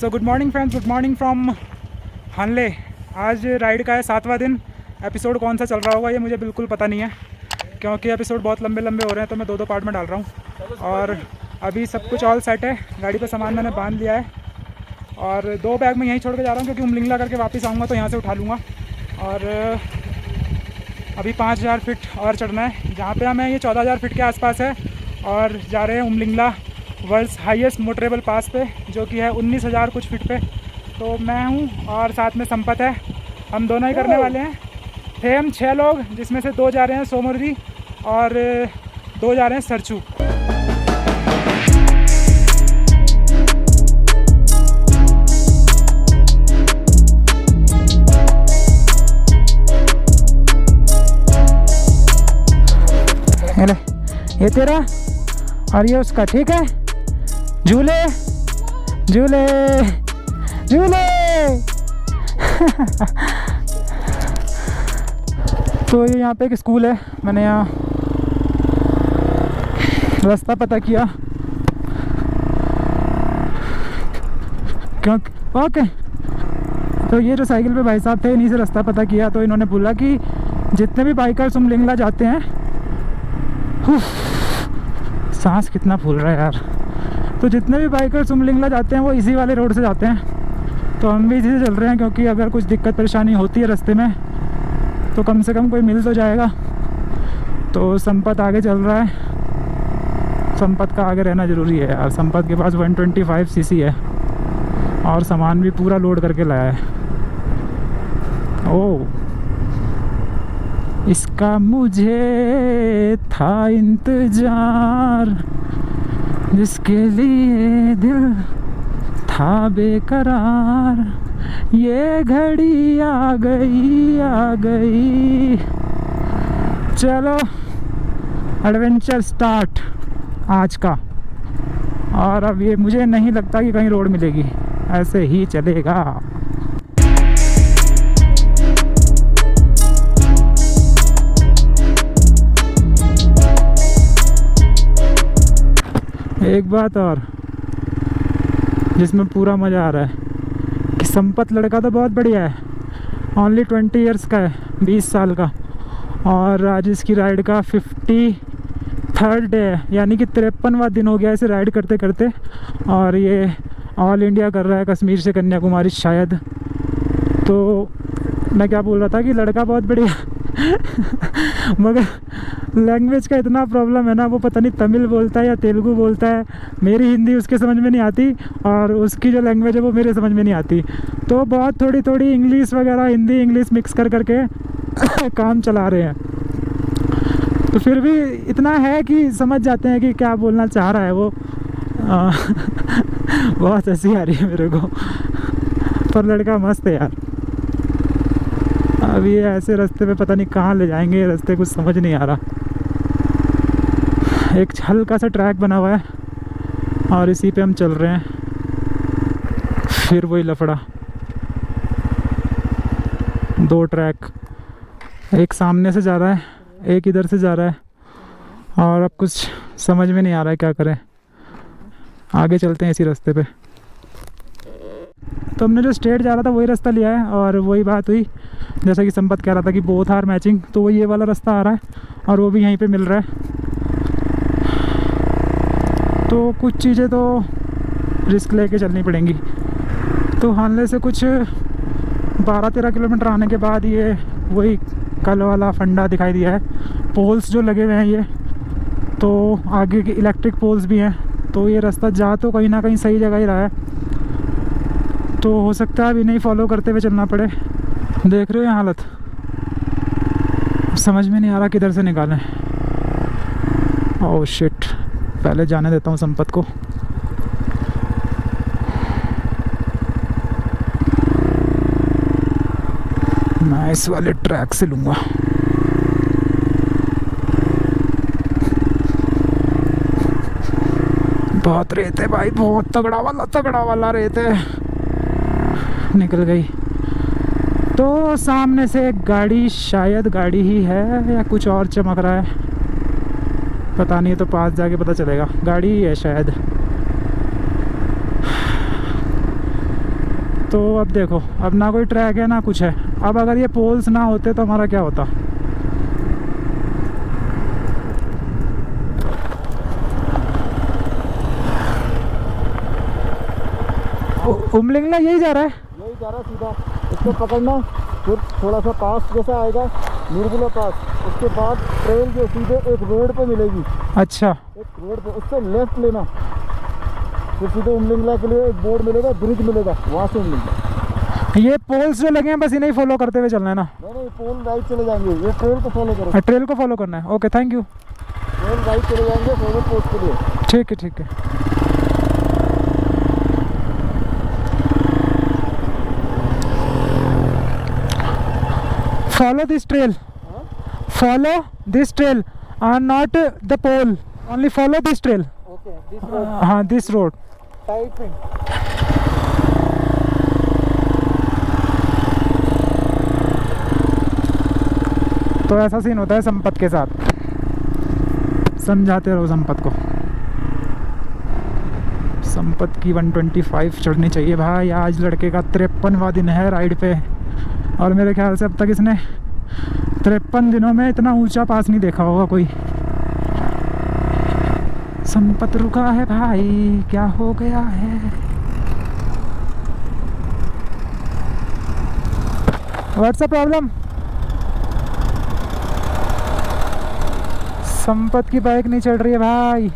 So good morning friends, good morning from Hanle. आज ride का है 7वां दिन। एपिसोड कौन सा चल रहा होगा ये मुझे बिल्कुल पता नहीं है, क्योंकि एपिसोड बहुत लंबे लंबे हो रहे हैं, तो मैं दो पार्ट में डाल रहा हूँ। और अभी सब कुछ ऑल सेट है, गाड़ी पे सामान मैंने बांध लिया है और 2 बैग में यहीं छोड़ के जा रहा हूँ, क्योंकि उमलिंगला करके वापस आऊँगा तो यहाँ से उठा लूँगा। और अभी 5000 फीट और चढ़ना है, जहाँ पे हमें ये 14000 फीट के आसपास है। और जा रहे हैं Umlingla world's highest motorable pass पे, जो कि है 19000 कुछ फीट पे। तो मैं हूँ और साथ में संपत है, हम दोनों ही करने वाले हैं। थे हम 6 लोग, जिसमें से 2 जा रहे हैं सोमरदी और 2 जा रहे हैं सरचू। ये तेरा और ये उसका, ठीक है। झूले झूले झूले तो ये यहाँ पे एक स्कूल है, मैंने यहाँ रास्ता पता किया क्यों। ओके, तो ये जो साइकिल पे भाई साहब थे, इन्हीं से रास्ता पता किया। तो इन्होंने बोला कि जितने भी बाइकर्स उमलिंगला जाते हैं, सांस कितना फूल रहा है यार, तो जितने भी बाइकर्स उमलिंगला जाते हैं वो इसी वाले रोड से जाते हैं। तो हम भी इसी से चल रहे हैं, क्योंकि अगर कुछ दिक्कत परेशानी होती है रास्ते में तो कम से कम कोई मिल तो जाएगा। तो संपत आगे चल रहा है, संपत का आगे रहना ज़रूरी है यार। संपत के पास 125 सीसी है और सामान भी पूरा लोड करके लाया है। ओह, इसका मुझे था इंतजार, जिसके लिए दिल था बेकरार, ये घड़ी आ गई आ गई। चलो एडवेंचर स्टार्ट आज का। और अब ये मुझे नहीं लगता कि कहीं रोड मिलेगी, ऐसे ही चलेगा। एक बात और जिसमें पूरा मज़ा आ रहा है कि संपत लड़का तो बहुत बढ़िया है, ओनली 20 ईयर्स का है, 20 साल का। और आज इसकी राइड का 53rd डे है, यानी कि 53वां दिन हो गया इसे राइड करते करते। और ये ऑल इंडिया कर रहा है, कश्मीर से कन्याकुमारी शायद। तो मैं क्या बोल रहा था कि लड़का बहुत बढ़िया मगर लैंग्वेज का इतना प्रॉब्लम है ना, वो पता नहीं तमिल बोलता है या तेलुगु बोलता है। मेरी हिंदी उसके समझ में नहीं आती और उसकी जो लैंग्वेज है वो मेरे समझ में नहीं आती। तो बहुत थोड़ी थोड़ी इंग्लिश वगैरह, हिंदी इंग्लिश मिक्स कर करके काम चला रहे हैं। तो फिर भी इतना है कि समझ जाते हैं कि क्या बोलना चाह रहा है वो। बहुत हंसी आ रही है मेरे को, पर लड़का मस्त है यार। अब ये ऐसे रास्ते पे पता नहीं कहाँ ले जाएंगे, रास्ते कुछ समझ नहीं आ रहा। एक हल्का सा ट्रैक बना हुआ है और इसी पे हम चल रहे हैं। फिर वही लफड़ा, 2 ट्रैक, एक सामने से जा रहा है, एक इधर से जा रहा है, और अब कुछ समझ में नहीं आ रहा है क्या करें। आगे चलते हैं इसी रास्ते पे। तो हमने जो स्ट्रेट जा रहा था वही रास्ता लिया है, और वही बात हुई जैसा कि संपत कह रहा था कि बोथ आर मैचिंग। तो वो ये वाला रास्ता आ रहा है और वो भी यहीं पे मिल रहा है। तो कुछ चीज़ें तो रिस्क लेके चलनी पड़ेंगी। तो हानले से कुछ 12-13 किलोमीटर आने के बाद ये वही कल वाला फंडा दिखाई दिया है। पोल्स जो लगे हुए हैं ये, तो आगे के इलेक्ट्रिक पोल्स भी हैं। तो ये रास्ता जा तो कहीं ना कहीं सही जगह ही रहा है, तो हो सकता है अभी नहीं फॉलो करते हुए चलना पड़े। देख रहे हो ये हालत, समझ में नहीं आ रहा किधर से निकालें। ओह शिट, पहले जाने देता हूँ संपत को। मैं इस वाले ट्रैक से लूँगा। बहुत रेत है भाई, बहुत तगड़ा वाला रेत है। निकल गई। तो सामने से एक गाड़ी, शायद गाड़ी ही है या कुछ और चमक रहा है, पता नहीं, तो पास जाके पता चलेगा। गाड़ी ही है शायद। तो अब देखो, अब ना कोई ट्रैक है ना कुछ है। अब अगर ये पोल्स ना होते तो हमारा क्या होता। उमलिंगला यही जा रहा है? यही जा रहा है सीधा। इसको पकड़ना, फिर थोड़ा सा पास जैसा आएगा निर्गुला पास, उसके बाद ट्रेल जो सीधे एक रोड पे मिलेगी। अच्छा, एक रोड पे, उससे लेफ्ट लेना, फिर सीधे उमलिंगला के लिए एक बोर्ड मिलेगा, ब्रिज मिलेगा, वहाँ से उमलिंगला। ये पोल्स जो लगे हैं बस इन्हें फॉलो करते हुए चलना है ना? नहीं, पोल राइट चले जाएंगे, ये ट्रेल को फॉलो करो। ट्रेल को फॉलो करना है। Okay, thank you. Trail right चले जाएंगे फॉरवर्ड पोस्ट के लिए। ठीक है, ठीक है। Follow this trail. Follow this trail. Not the pole. Only follow this trail. Okay, this road. हाँ, this road. Type in. तो ऐसा सीन होता है संपत के साथ। समझाते रहो संपत को। संपत की 125 चढ़नी चाहिए भाई। आज लड़के का 53वां दिन है राइड पे, और मेरे ख्याल से अब तक इसने 53 दिनों में इतना ऊंचा पास नहीं देखा होगा कोई। संपत रुका है भाई, क्या हो गया है? What's the problem? संपत की बाइक नहीं चढ़ रही है भाई।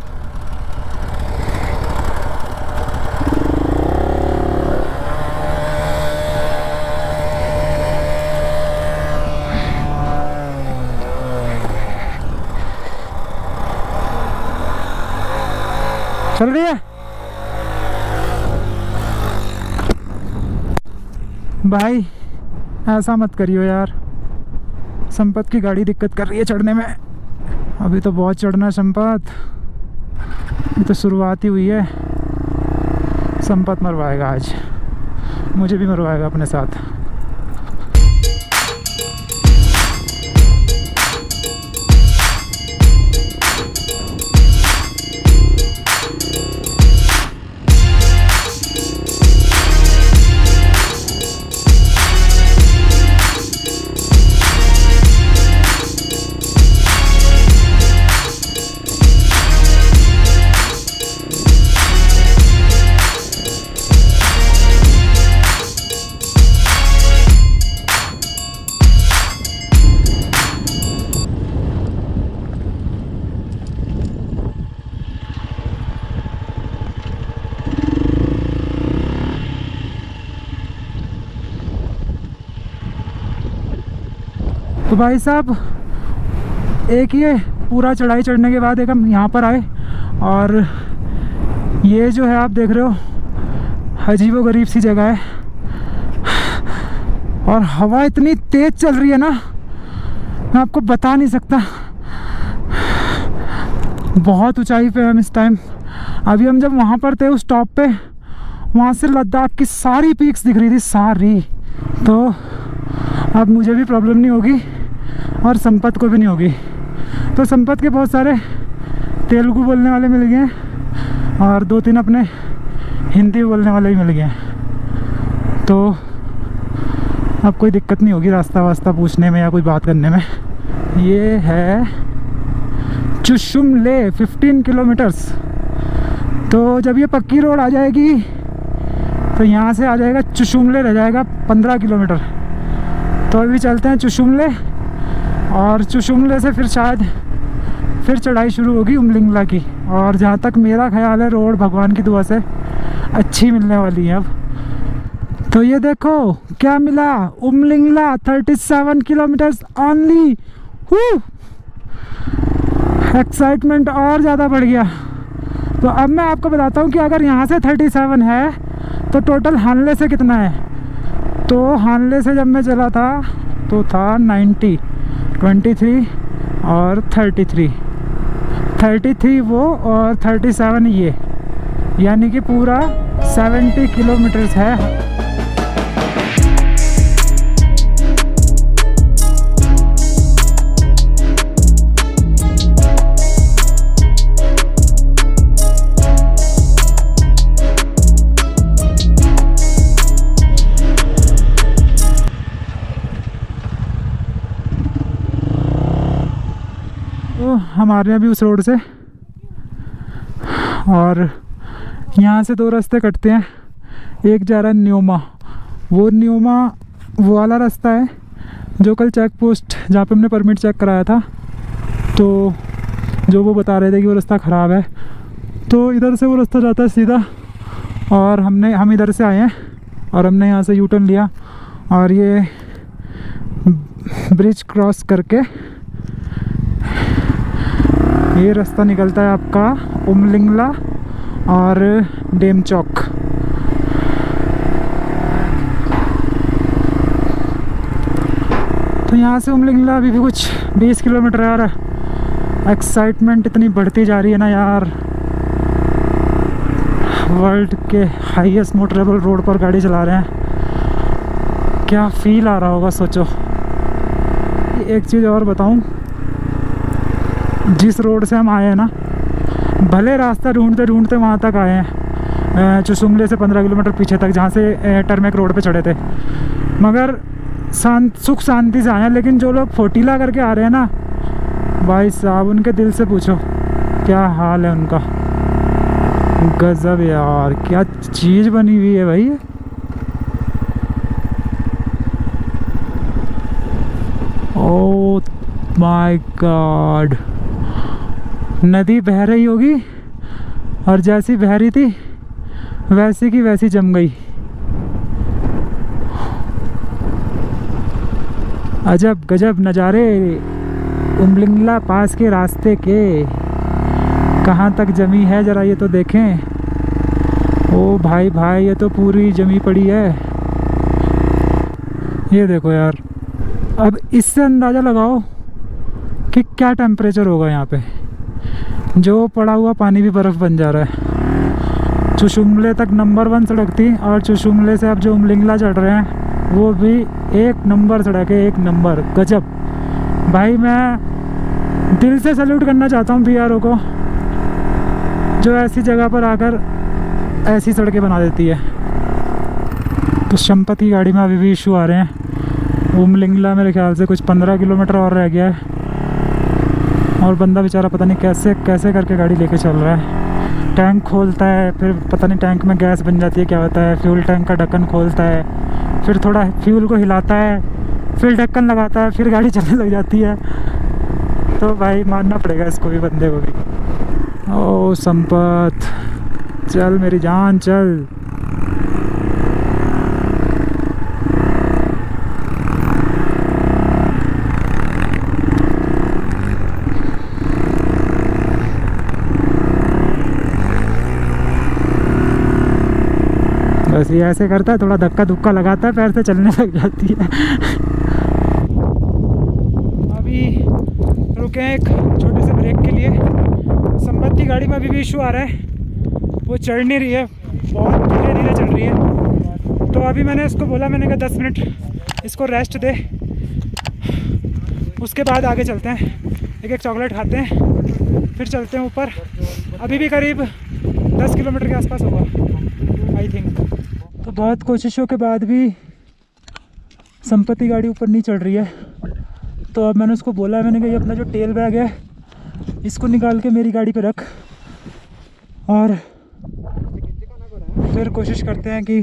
चल रही है भाई, ऐसा मत करियो यार। संपत की गाड़ी दिक्कत कर रही है चढ़ने में। अभी तो बहुत चढ़ना है संपत, ये तो शुरुआत ही हुई है। संपत मरवाएगा आज, मुझे भी मरवाएगा अपने साथ। तो भाई साहब, एक ये पूरा चढ़ाई चढ़ने के बाद एक हम यहाँ पर आए, और ये जो है आप देख रहे हो अजीबो गरीब सी जगह है, और हवा इतनी तेज चल रही है ना, मैं आपको बता नहीं सकता। बहुत ऊंचाई पे हम इस टाइम। अभी हम जब वहाँ पर थे उस टॉप पे, वहाँ से लद्दाख की सारी पीक्स दिख रही थी, सारी। तो अब मुझे भी प्रॉब्लम नहीं होगी और संपत को भी नहीं होगी। तो संपत के बहुत सारे तेलुगु बोलने वाले मिल गए हैं, और 2-3 अपने हिंदी बोलने वाले भी मिल गए हैं। तो अब कोई दिक्कत नहीं होगी रास्ता वास्ता पूछने में या कोई बात करने में। ये है चुशुमले 15 किलोमीटर्स। तो जब ये पक्की रोड आ जाएगी तो यहाँ से आ जाएगा चुशुमले, रह जाएगा 15 किलोमीटर। तो अभी चलते हैं चुशुमले, और चुशुमले से फिर शायद फिर चढ़ाई शुरू होगी उमलिंगला की। और जहाँ तक मेरा ख्याल है रोड भगवान की दुआ से अच्छी मिलने वाली है अब। तो ये देखो क्या मिला, उमलिंगला 37 किलोमीटर्स ओनली। एक्साइटमेंट और ज़्यादा बढ़ गया। तो अब मैं आपको बताता हूँ कि अगर यहाँ से 37 है तो टोटल हानले से कितना है। तो हानले से जब मैं चला था तो था 90, 23 और 33 वो, और 37 ये, यानी कि पूरा 70 किलोमीटर्स है। हम आ रहे हैं अभी उस रोड से, और यहाँ से 2 रास्ते कटते हैं। एक जा रहा है न्योमा, वो वाला रास्ता है जो कल चेक पोस्ट जहाँ पे हमने परमिट चेक कराया था, तो जो वो बता रहे थे कि वो रास्ता ख़राब है, तो इधर से वो रास्ता जाता है सीधा। और हम इधर से आए हैं और हमने यहाँ से यू टर्न लिया और ये ब्रिज क्रॉस करके ये रास्ता निकलता है आपका उमलिंगला और डेम चौक। तो यहाँ से उमलिंगला अभी भी कुछ 20 किलोमीटर है। यार एक्साइटमेंट इतनी बढ़ती जा रही है ना यार, वर्ल्ड के हाईएस्ट मोटरेबल रोड पर गाड़ी चला रहे हैं, क्या फील आ रहा होगा सोचो। एक चीज़ और बताऊं, जिस रोड से हम आए हैं ना, भले रास्ता ढूंढते ढूंढते वहाँ तक आए हैं, चुशुंगले से 15 किलोमीटर पीछे तक, जहाँ से टर्मेक रोड पे चढ़े थे, मगर सुख शांति से आए हैं। लेकिन जो लोग फोटीला करके आ रहे हैं ना भाई साहब, उनके दिल से पूछो क्या हाल है उनका। गजब यार, क्या चीज़ बनी हुई है भाई। ओह माय गॉड, नदी बह रही होगी और जैसी बह रही थी वैसी की वैसी जम गई। अजब गजब नज़ारे उमलिंगला पास के रास्ते के, कहाँ तक जमी है ज़रा ये तो देखें। ओ भाई भाई, ये तो पूरी जमी पड़ी है, ये देखो यार। अब इससे अंदाज़ा लगाओ कि क्या टेम्परेचर होगा यहाँ पे। जो पड़ा हुआ पानी भी बर्फ़ बन जा रहा है। चुशुंगले तक नंबर 1 सड़क थी और चुशुंगले से अब जो उमलिंगला चढ़ रहे हैं वो भी 1 नंबर सड़क है, 1 नंबर। गजब भाई, मैं दिल से सैल्यूट करना चाहता हूँ BRO को, जो ऐसी जगह पर आकर ऐसी सड़कें बना देती है। तो संपत की गाड़ी में अभी भी इशू आ रहे हैं। उमलिंगला मेरे ख्याल से कुछ 15 किलोमीटर और रह गया है और बंदा बेचारा पता नहीं कैसे कैसे करके गाड़ी लेके चल रहा है। टैंक खोलता है, फिर पता नहीं टैंक में गैस बन जाती है, क्या होता है, फ्यूल टैंक का ढक्कन खोलता है, फिर थोड़ा फ्यूल को हिलाता है, फिर ढक्कन लगाता है, फिर गाड़ी चलने लग जाती है। तो भाई मानना पड़ेगा इसको भी, बंदे को भी। ओ संपत, चल मेरी जान चल। बस ये ऐसे करता है, थोड़ा धक्का धुक्का लगाता है, पैर से चलने लग जाती है। अभी रुके हैं एक छोटे से ब्रेक के लिए। संपत की गाड़ी में अभी भी इशू आ रहा है, वो चढ़ नहीं रही है, बहुत धीरे धीरे चल रही है। तो अभी मैंने इसको बोला, मैंने कहा 10 मिनट इसको रेस्ट दे, उसके बाद आगे चलते हैं। एक चॉकलेट खाते हैं, फिर चलते हैं ऊपर। अभी भी करीब 10 किलोमीटर के आसपास होगा आई थिंक। तो बहुत कोशिशों के बाद भी संपत्ति गाड़ी ऊपर नहीं चढ़ रही है। तो अब मैंने उसको बोला है, मैंने कहा ये अपना जो टेल बैग है इसको निकाल के मेरी गाड़ी पे रख, और फिर कोशिश करते हैं कि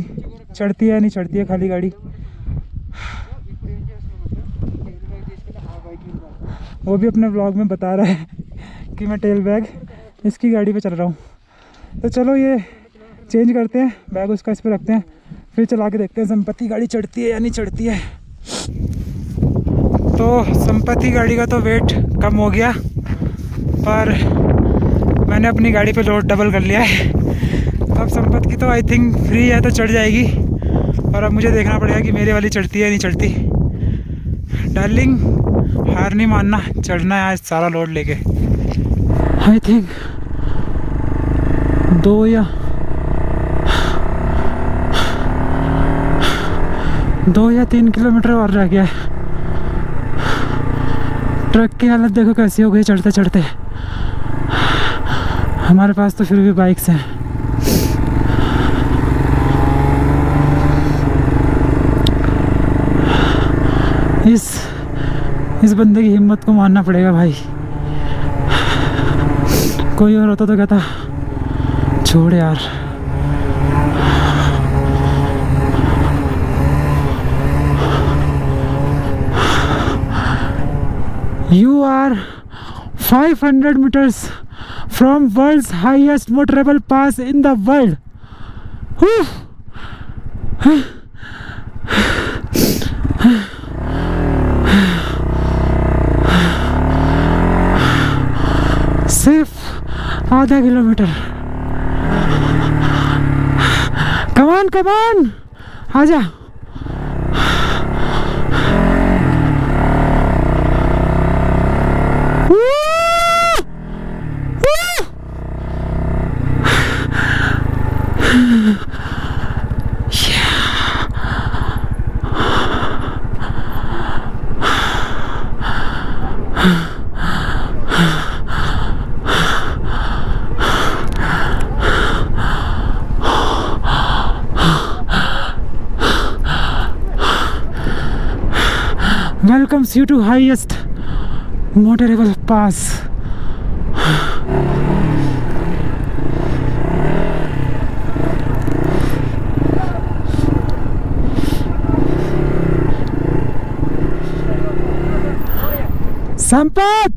चढ़ती है नहीं चढ़ती है खाली गाड़ी। वो भी अपने व्लॉग में बता रहा है कि मैं टेल बैग इसकी गाड़ी पे चल रहा हूँ। तो चलो ये चेंज करते हैं, बैग उसका इस पर रखते हैं, फिर चला के देखते हैं संपत्ति गाड़ी चढ़ती है या नहीं चढ़ती है। तो संपत्ति गाड़ी का तो वेट कम हो गया, पर मैंने अपनी गाड़ी पे लोड डबल कर लिया है। अब संपत्ति की तो आई थिंक फ्री है तो चढ़ जाएगी, और अब मुझे देखना पड़ेगा कि मेरे वाली चढ़ती है या नहीं चढ़ती। डार्लिंग हार नहीं मानना, चढ़ना है आज सारा लोड लेके। आई थिंक 2 या 3 किलोमीटर और रह गया है। ट्रक की हालत देखो कैसी हो गई चढ़ते चढ़ते। हमारे पास तो फिर भी बाइक्स हैं। इस बंदे की हिम्मत को मानना पड़ेगा भाई। कोई और होता तो कहता छोड़ यार। You are 500 meters from world's highest motorable pass in the world. Whew. सिर्फ आधा किलोमीटर। कमान कमान आजा। Welcomes you to highest motorable pass. Sampat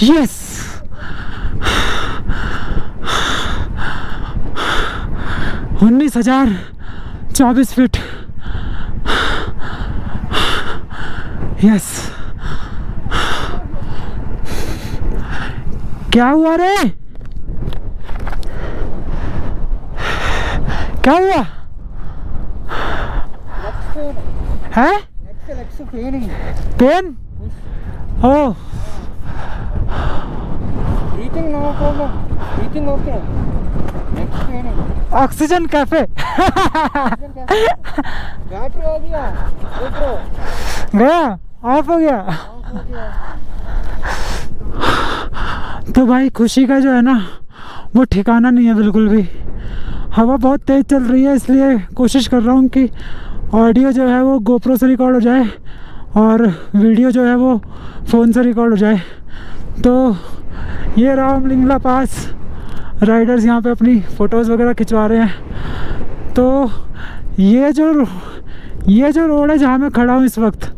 yes 19,024 feet. Yes क्या हुआ रे? क्या हुआ है? पेन? ओ ऑक्सीजन कैफे बैटरी हो गया गया ऑफ हो गया। तो भाई खुशी का जो है ना वो ठिकाना नहीं है बिल्कुल भी। हवा बहुत तेज़ चल रही है इसलिए कोशिश कर रहा हूँ कि ऑडियो जो है वो गोप्रो से रिकॉर्ड हो जाए और वीडियो जो है वो फ़ोन से रिकॉर्ड हो जाए। तो ये रामलिंगला पास राइडर्स यहाँ पे अपनी फ़ोटोज़ वगैरह खिंचवा रहे हैं। तो ये जो रोड है जहाँ मैं खड़ा हूँ इस वक्त,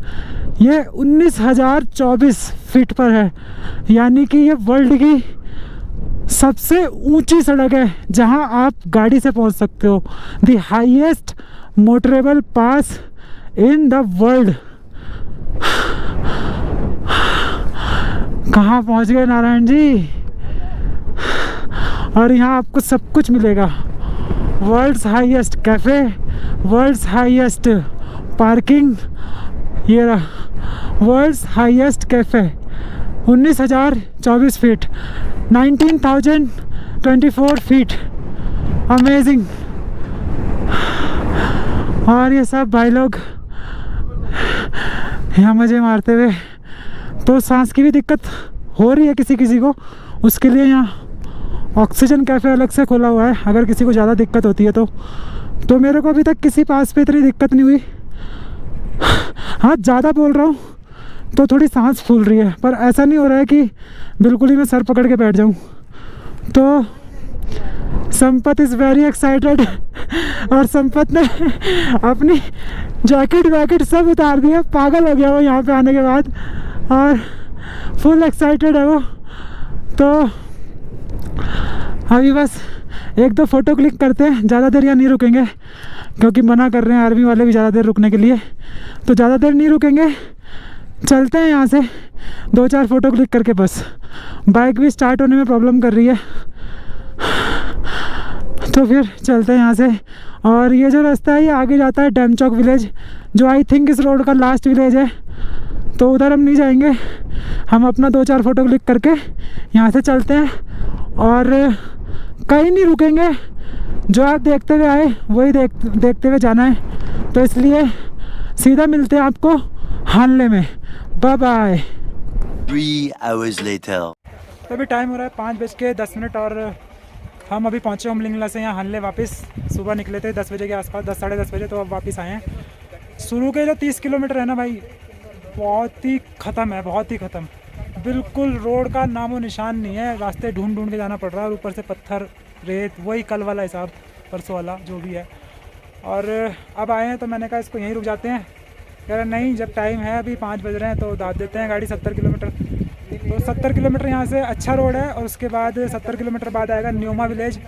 ये 19,024 फीट पर है। यानी कि ये वर्ल्ड की सबसे ऊंची सड़क है जहाँ आप गाड़ी से पहुँच सकते हो। The highest motorable pass in the world. कहाँ पहुँच गए नारायण जी? और यहाँ आपको सब कुछ मिलेगा। World's highest cafe, world's highest parking, ये रहा world's highest cafe. 19,024 feet, 19,024 feet. Amazing. और ये सब भाई लोग यहाँ मज़े मारते हुए। तो सांस की भी दिक्कत हो रही है किसी किसी को, उसके लिए यहाँ ऑक्सीजन कैफ़े अलग से खोला हुआ है अगर किसी को ज़्यादा दिक्कत होती है तो मेरे को अभी तक किसी पास पे इतनी दिक्कत नहीं हुई। हाँ ज़्यादा बोल रहा हूँ तो थोड़ी सांस फूल रही है, पर ऐसा नहीं हो रहा है कि बिल्कुल ही मैं सर पकड़ के बैठ जाऊँ। तो संपत इज़ वेरी एक्साइटेड और संपत ने अपनी जैकेट वैकेट सब उतार दिया। पागल हो गया वो यहाँ पे आने के बाद और फुल एक्साइटेड है वो। तो अभी बस एक दो फ़ोटो क्लिक करते हैं, ज़्यादा देर यहाँ नहीं रुकेंगे क्योंकि मना कर रहे हैं आर्मी वाले भी ज़्यादा देर रुकने के लिए। तो ज़्यादा देर नहीं रुकेंगे, चलते हैं यहाँ से 2-4 फ़ोटो क्लिक करके बस। बाइक भी स्टार्ट होने में प्रॉब्लम कर रही है तो फिर चलते हैं यहाँ से। और ये जो रास्ता है ये आगे जाता है डैम चौक विलेज, जो आई थिंक इस रोड का लास्ट विलेज है। तो उधर हम नहीं जाएंगे, हम अपना 2-4 फ़ोटो क्लिक करके यहाँ से चलते हैं और कहीं नहीं रुकेंगे। जो आप देखते हुए आए वही देखते हुए जाना है। तो इसलिए सीधा मिलते हैं आपको हानले में। Bye bye. 3 hours later. तो अभी टाइम हो रहा है 5:10 और हम अभी पहुँचे रामलिंगला से यहाँ हानले वापस। सुबह निकले थे 10 बजे के आसपास, 10 साढ़े 10 बजे, तो अब वापस आए हैं। शुरू के जो 30 किलोमीटर है ना भाई, बहुत ही ख़त्म है, बहुत ही ख़त्म। बिल्कुल रोड का नामो निशान नहीं है, रास्ते ढूंढ ढूंढ के जाना पड़ रहा है, और ऊपर से पत्थर रेत, वही कल वाला हिसाब, परसों वाला जो भी है। और अब आए हैं तो मैंने कहा इसको यहीं रुक जाते हैं। कह रहा नहीं, जब टाइम है अभी 5 बज रहे हैं तो दाद देते हैं गाड़ी 70 किलोमीटर। तो 70 किलोमीटर यहाँ से अच्छा रोड है, और उसके बाद 70 किलोमीटर बाद आएगा न्योमा विलेज।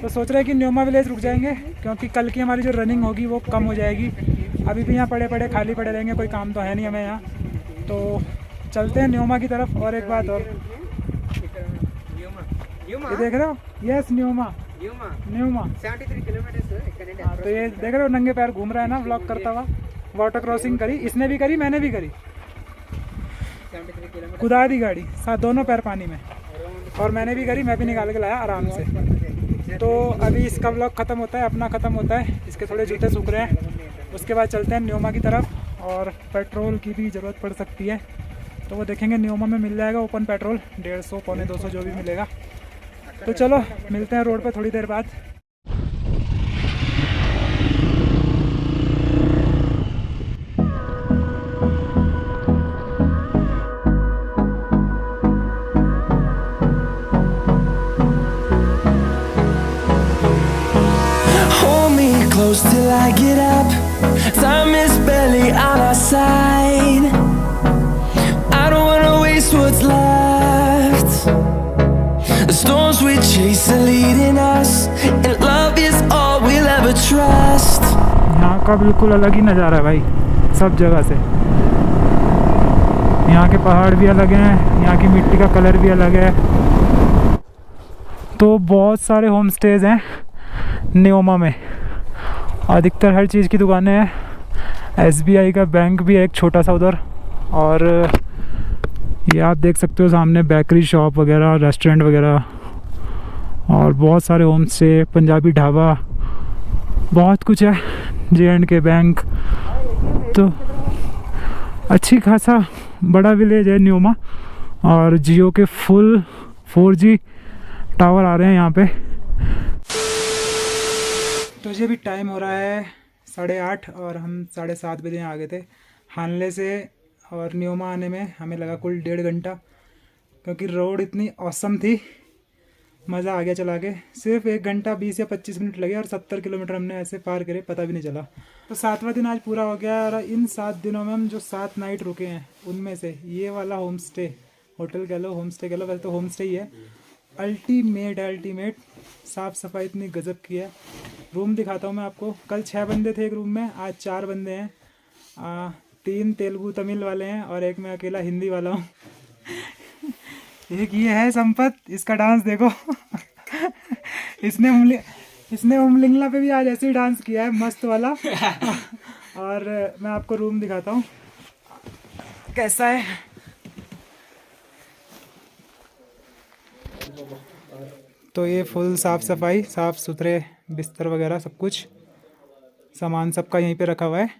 तो सोच रहे हैं कि न्योमा विलेज रुक जाएंगे, क्योंकि कल की हमारी जो रनिंग होगी वो कम हो जाएगी। अभी भी यहाँ पड़े पड़े खाली पड़े रहेंगे, कोई काम तो है नहीं हमें यहाँ। तो चलते हैं न्योमा की तरफ। और एक बात और, ये देख रहे हो, यस न्योमा, न्योमा 73 किलोमीटर। हाँ, तो ये देख रहे हो नंगे पैर घूम रहा है ना व्लॉग करता हुआ। वाटर क्रॉसिंग करी, इसने भी करी, मैंने भी करी, 73 किलोमीटर कुदा दी गाड़ी साथ, दोनों पैर पानी में, और मैंने भी करी, मैं भी निकाल के लाया आराम से। तो अभी इसका व्लॉग ख़त्म होता है, अपना ख़त्म होता है, इसके थोड़े जूते सूख रहे हैं। उसके बाद चलते हैं न्योमा की तरफ, और पेट्रोल की भी ज़रूरत पड़ सकती है, तो वो देखेंगे। न्योमा में मिल जाएगा ओपन पेट्रोल 150 पौने 200 जो भी मिलेगा। तो चलो मिलते हैं रोड पे थोड़ी देर बाद। Hold me close till I get up. Time is barely on our side. I don't wanna waste what's left. The storms we chase are leading us, and love is all we'll ever trust. यहाँ का बिल्कुल अलग ही नज़ारा है भाई, सब जगह से। यहाँ के पहाड़ भी अलग हैं, यहाँ की मिट्टी का कलर भी अलग है। तो बहुत सारे होम स्टेज हैं न्योमा में, अधिकतर हर चीज़ की दुकानें हैं। SBI का बैंक भी है एक छोटा सा उधर, और ये आप देख सकते हो सामने बेकरी शॉप वगैरह, रेस्टोरेंट वगैरह, और बहुत सारे होम स्टे, पंजाबी ढाबा, बहुत कुछ है। J&K bank. तो अच्छी खासा बड़ा विलेज है न्योमा, और जियो के फुल 4G टावर आ रहे हैं यहाँ पे। तो ये भी टाइम हो रहा है 8:30, और हम 7:30 बजे आ गए थे हानले से, और न्योमा आने में हमें लगा कुल 1.5 घंटा, क्योंकि रोड इतनी औसम थी, मज़ा आ गया चला के। सिर्फ 1 घंटा 20 या 25 मिनट लगे, और 70 किलोमीटर हमने ऐसे पार करे, पता भी नहीं चला। तो 7वां दिन आज पूरा हो गया, और इन 7 दिनों में हम जो 7 नाइट रुके हैं, उनमें से ये वाला होम स्टे, होटल कह लो, होम स्टे कह लो, वैसे तो होम स्टे ही है। अल्टीमेट साफ़ सफाई इतनी गजब की है। रूम दिखाता हूँ मैं आपको। कल 6 बंदे थे एक रूम में, आज 4 बंदे हैं। 3 तेलुगु तमिल वाले हैं, और एक मैं अकेला हिंदी वाला हूँ। एक ये है संपत, इसका डांस देखो। इसने उमलिंगला पे भी आज ऐसे ही डांस किया है, मस्त वाला। और मैं आपको रूम दिखाता हूँ कैसा है। तो ये फुल साफ़ सफाई, साफ़ सुथरे बिस्तर वगैरह सब कुछ, सामान सबका यहीं पे रखा हुआ है,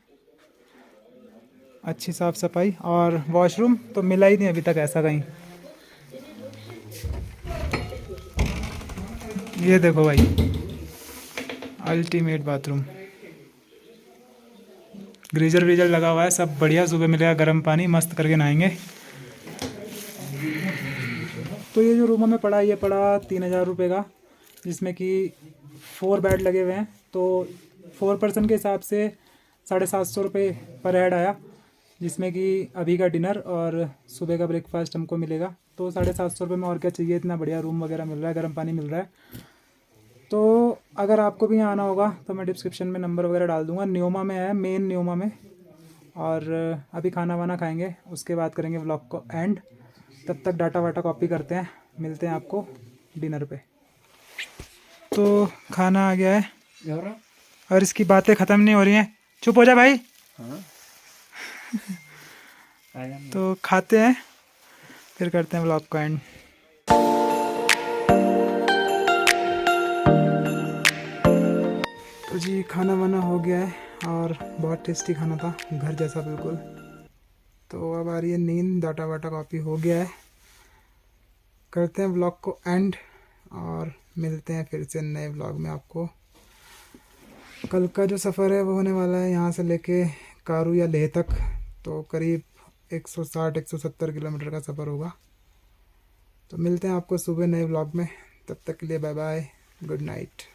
अच्छी साफ़ सफाई। और वॉशरूम तो मिला ही नहीं अभी तक ऐसा कहीं। ये देखो भाई, अल्टीमेट बाथरूम, ग्रीजर व्रीजर लगा हुआ है, सब बढ़िया। सुबह मिलेगा गर्म पानी, मस्त करके नहाएंगे। तो ये जो रूम हमें पड़ा, ये पड़ा 3000 रुपये का, जिसमें कि 4 बेड लगे हुए हैं। तो 4 पर्सन के हिसाब से 750 रुपये पर हेड आया, जिसमें कि अभी का डिनर और सुबह का ब्रेकफास्ट हमको मिलेगा। तो 750 रुपये में और क्या चाहिए, इतना बढ़िया रूम वगैरह मिल रहा है, गर्म पानी मिल रहा है। तो अगर आपको भी यहाँ आना होगा तो मैं डिस्क्रिप्शन में नंबर वगैरह डाल दूँगा। न्योमा में है, मेन न्योमा में। और अभी खाना वाना खाएंगे, उसके बाद करेंगे व्लॉग को एंड। तब तक डाटा वाटा कॉपी करते हैं, मिलते हैं आपको डिनर पे। तो खाना आ गया है, और इसकी बातें ख़त्म नहीं हो रही हैं। चुप हो जा भाई। तो खाते हैं, फिर करते हैं व्लॉग को एंड। तो जी खाना वाना हो गया है, और बहुत टेस्टी खाना था, घर जैसा बिल्कुल। तो अब आ रही है नींद, डाटा वाटा कॉपी हो गया है। करते हैं व्लॉग को एंड, और मिलते हैं फिर से नए व्लॉग में आपको। कल का जो सफ़र है वो होने वाला है यहाँ से लेके कारू या लेह तक, तो करीब 160-170 किलोमीटर का सफ़र होगा। तो मिलते हैं आपको सुबह नए व्लॉग में, तब तक के लिए बाय बाय, गुड नाइट।